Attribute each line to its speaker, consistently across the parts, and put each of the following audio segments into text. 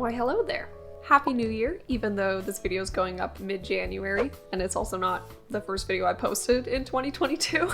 Speaker 1: Why hello there! Happy New Year, even though this video is going up mid-January, and it's also not the first video I posted in 2022.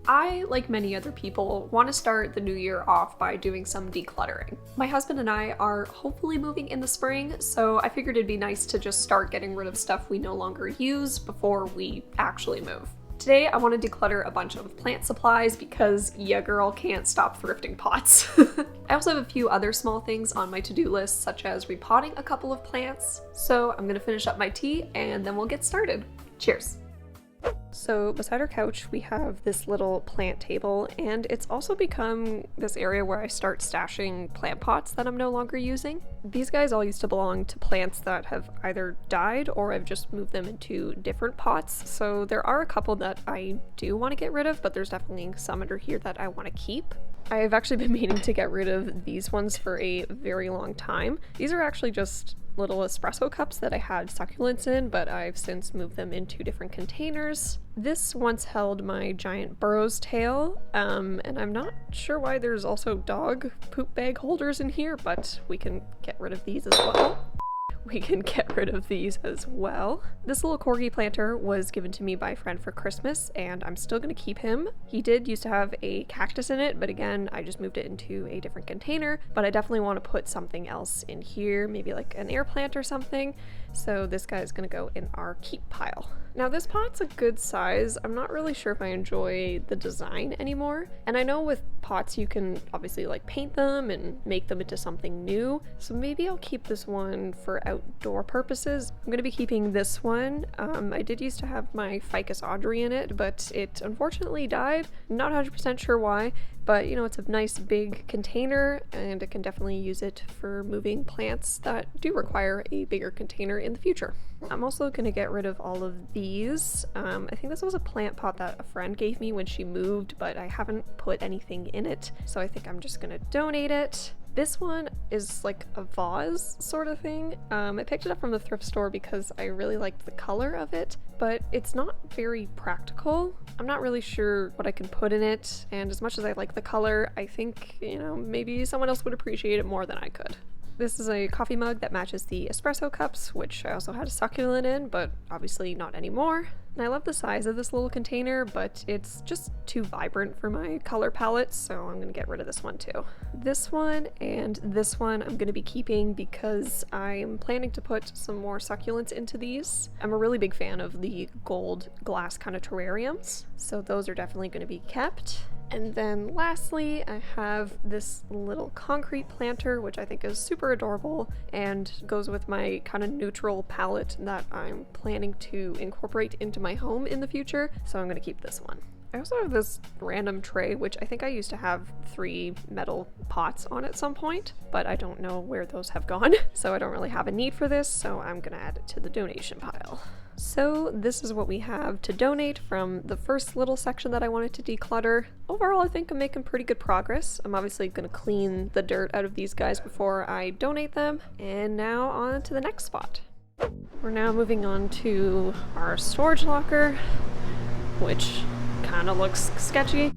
Speaker 1: I, like many other people, want to start the new year off by doing some decluttering. My husband and I are hopefully moving in the spring, so I figured it'd be nice to just start getting rid of stuff we no longer use before we actually move. Today I want to declutter a bunch of plant supplies because ya girl can't stop thrifting pots. I also have a few other small things on my to-do list, such as repotting a couple of plants. So I'm gonna finish up my tea and then we'll get started. Cheers! So beside our couch we have this little plant table, and it's also become this area where I start stashing plant pots that I'm no longer using. These guys all used to belong to plants that have either died or I've just moved them into different pots. So there are a couple that I do want to get rid of, but there's definitely some under here that I want to keep. I've actually been meaning to get rid of these ones for a very long time. These are actually just little espresso cups that I had succulents in, but I've since moved them into different containers. This once held my giant burro's tail, and I'm not sure why there's also dog poop bag holders in here, but we can get rid of these as well. This little corgi planter was given to me by a friend for Christmas, and I'm still gonna keep him. He did used to have a cactus in it, but again, I just moved it into a different container, but I definitely want to put something else in here, maybe like an air plant or something. So this guy is gonna go in our keep pile. Now this pot's a good size. I'm not really sure if I enjoy the design anymore. And I know with pots you can obviously like paint them and make them into something new. So maybe I'll keep this one for outdoor purposes. I'm gonna be keeping this one. I did used to have my Ficus Audrey in it, but it unfortunately died. I'm not 100% sure why. But you know, it's a nice big container and I can definitely use it for moving plants that do require a bigger container in the future. I'm also going to get rid of all of these. I think this was a plant pot that a friend gave me when she moved, but I haven't put anything in it. So I think I'm just going to donate it. This one is like a vase sort of thing. I picked it up from the thrift store because I really liked the color of it, but it's not very practical. I'm not really sure what I can put in it, and as much as I like the color, I think, you know, maybe someone else would appreciate it more than I could. This is a coffee mug that matches the espresso cups, which I also had a succulent in, but obviously not anymore. And I love the size of this little container, but it's just too vibrant for my color palette, so I'm gonna get rid of this one too. This one and this one I'm gonna be keeping because I'm planning to put some more succulents into these. I'm a really big fan of the gold glass kind of terrariums, so those are definitely gonna be kept. And then lastly, I have this little concrete planter, which I think is super adorable and goes with my kind of neutral palette that I'm planning to incorporate into my home in the future, so I'm gonna keep this one. I also have this random tray, which I think I used to have 3 metal pots on at some point, but I don't know where those have gone, so I don't really have a need for this, so I'm gonna add it to the donation pile. So this is what we have to donate from the first little section that I wanted to declutter. Overall, I think I'm making pretty good progress. I'm obviously going to clean the dirt out of these guys before I donate them. And now on to the next spot. We're now moving on to our storage locker, which kind of looks sketchy.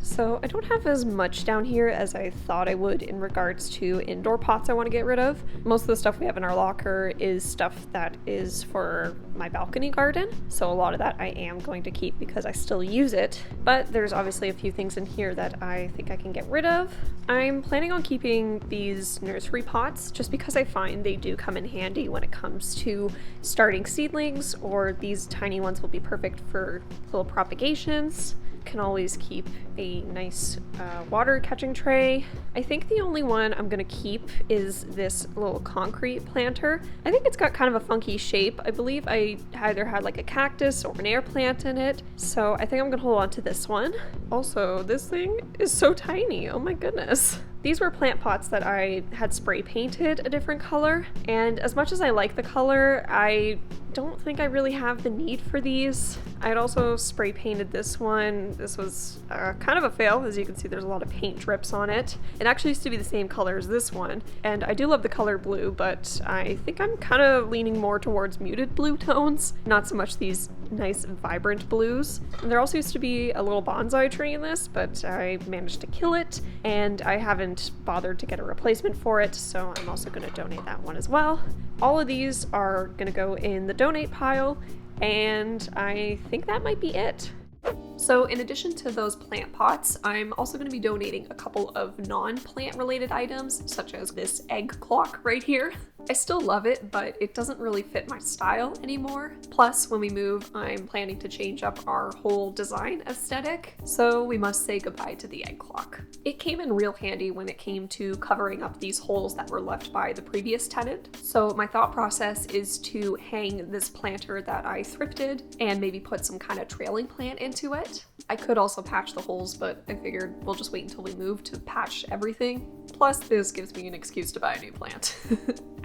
Speaker 1: So I don't have as much down here as I thought I would in regards to indoor pots I want to get rid of. Most of the stuff we have in our locker is stuff that is for my balcony garden, so a lot of that I am going to keep because I still use it, but there's obviously a few things in here that I think I can get rid of. I'm planning on keeping these nursery pots just because I find they do come in handy when it comes to starting seedlings, or these tiny ones will be perfect for little propagations. Can always keep a nice water catching tray. I think the only one I'm gonna keep is this little concrete planter. I think it's got kind of a funky shape. I believe I either had like a cactus or an air plant in it, so I think I'm gonna hold on to this one. Also, this thing is so tiny, oh my goodness. These were plant pots that I had spray painted a different color, and as much as I like the color, I don't think I really have the need for these. I had also spray painted this one. This was kind of a fail. As you can see, there's a lot of paint drips on it. It actually used to be the same color as this one, and I do love the color blue, but I think I'm kind of leaning more towards muted blue tones, not so much these nice vibrant blues. And there also used to be a little bonsai tree in this, but I managed to kill it, and I haven't bothered to get a replacement for it, so I'm also going to donate that one as well. All of these are going to go in the donate pile, and I think that might be it. So in addition to those plant pots, I'm also going to be donating a couple of non-plant related items, such as this egg clock right here. I still love it, but it doesn't really fit my style anymore. Plus, when we move, I'm planning to change up our whole design aesthetic, so we must say goodbye to the egg clock. It came in real handy when it came to covering up these holes that were left by the previous tenant. So my thought process is to hang this planter that I thrifted and maybe put some kind of trailing plant into it. I could also patch the holes, but I figured we'll just wait until we move to patch everything. Plus, this gives me an excuse to buy a new plant.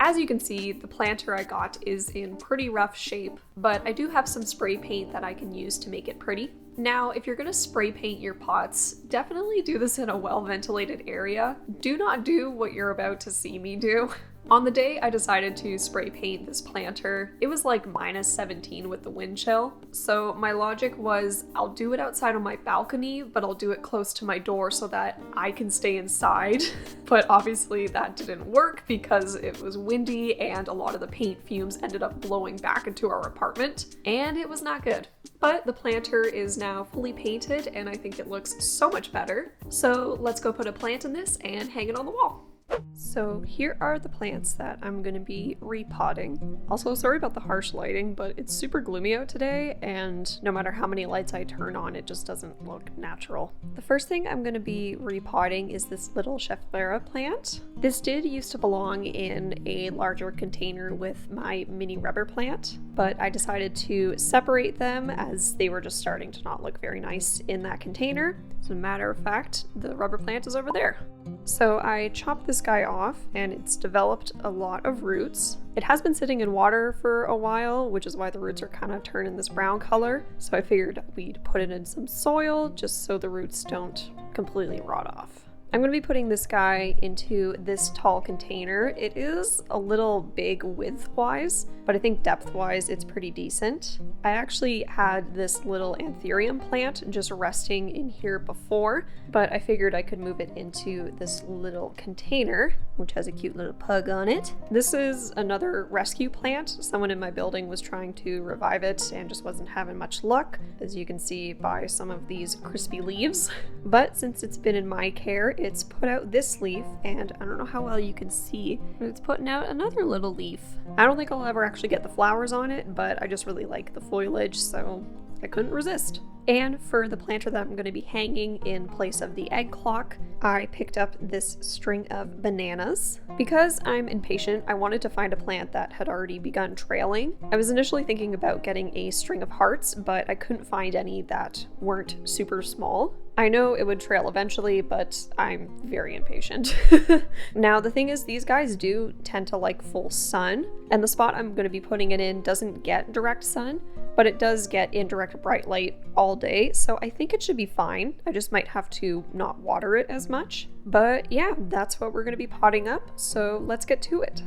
Speaker 1: As you can see, the planter I got is in pretty rough shape, but I do have some spray paint that I can use to make it pretty. Now, if you're going to spray paint your pots, definitely do this in a well-ventilated area. Do not do what you're about to see me do. On the day I decided to spray paint this planter, it was like -17 with the wind chill. So my logic was I'll do it outside on my balcony, but I'll do it close to my door so that I can stay inside. But obviously that didn't work because it was windy and a lot of the paint fumes ended up blowing back into our apartment, and it was not good. But the planter is now fully painted and I think it looks so much better. So let's go put a plant in this and hang it on the wall. So here are the plants that I'm going to be repotting. Also, sorry about the harsh lighting, but it's super gloomy out today, and no matter how many lights I turn on, it just doesn't look natural. The first thing I'm going to be repotting is this little Schefflera plant. This did used to belong in a larger container with my mini rubber plant, but I decided to separate them as they were just starting to not look very nice in that container. As a matter of fact, the rubber plant is over there. So I chopped this guy off and it's developed a lot of roots. It has been sitting in water for a while, which is why the roots are kind of turning this brown color. So I figured we'd put it in some soil just so the roots don't completely rot off. I'm going to be putting this guy into this tall container. It is a little big width-wise, but I think depth-wise it's pretty decent. I actually had this little anthurium plant just resting in here before, but I figured I could move it into this little container, which has a cute little pug on it. This is another rescue plant. Someone in my building was trying to revive it and just wasn't having much luck, as you can see by some of these crispy leaves. But since it's been in my care, it's put out this leaf, and I don't know how well you can see, but it's putting out another little leaf. I don't think I'll ever actually get the flowers on it, but I just really like the foliage, so I couldn't resist. And for the planter that I'm going to be hanging in place of the egg clock, I picked up this string of bananas. Because I'm impatient, I wanted to find a plant that had already begun trailing. I was initially thinking about getting a string of hearts, but I couldn't find any that weren't super small. I know it would trail eventually, but I'm very impatient. Now, the thing is, these guys do tend to like full sun, and the spot I'm going to be putting it in doesn't get direct sun, but it does get indirect bright light all day, so I think it should be fine. I just might have to not water it as much. But yeah, that's what we're going to be potting up, so let's get to it.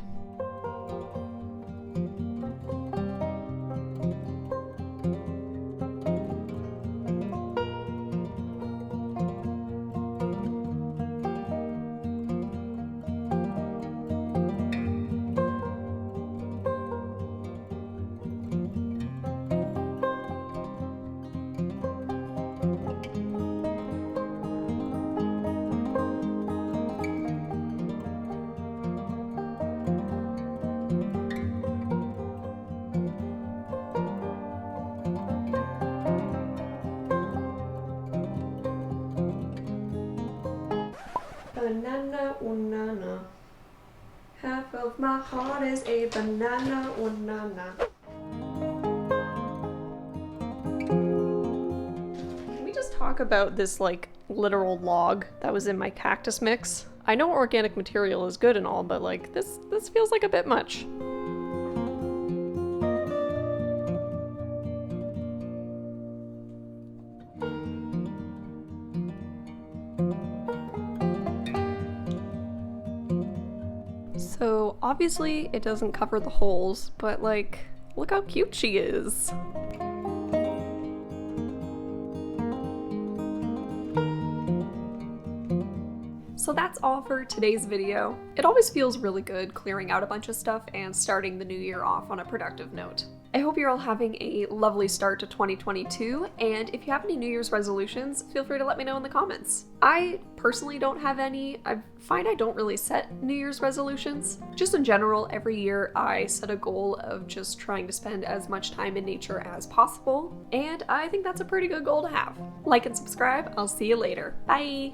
Speaker 1: Banana, banana. Half of my heart is a banana, banana. Can we just talk about this like literal log that was in my cactus mix? I know organic material is good and all, but like this feels like a bit much. So obviously it doesn't cover the holes, but like, look how cute she is. So that's all for today's video. It always feels really good clearing out a bunch of stuff and starting the new year off on a productive note. I hope you're all having a lovely start to 2022, and if you have any New Year's resolutions, feel free to let me know in the comments. I personally don't have any. I find I don't really set New Year's resolutions. Just in general, every year I set a goal of just trying to spend as much time in nature as possible, and I think that's a pretty good goal to have. Like and subscribe. I'll see you later. Bye!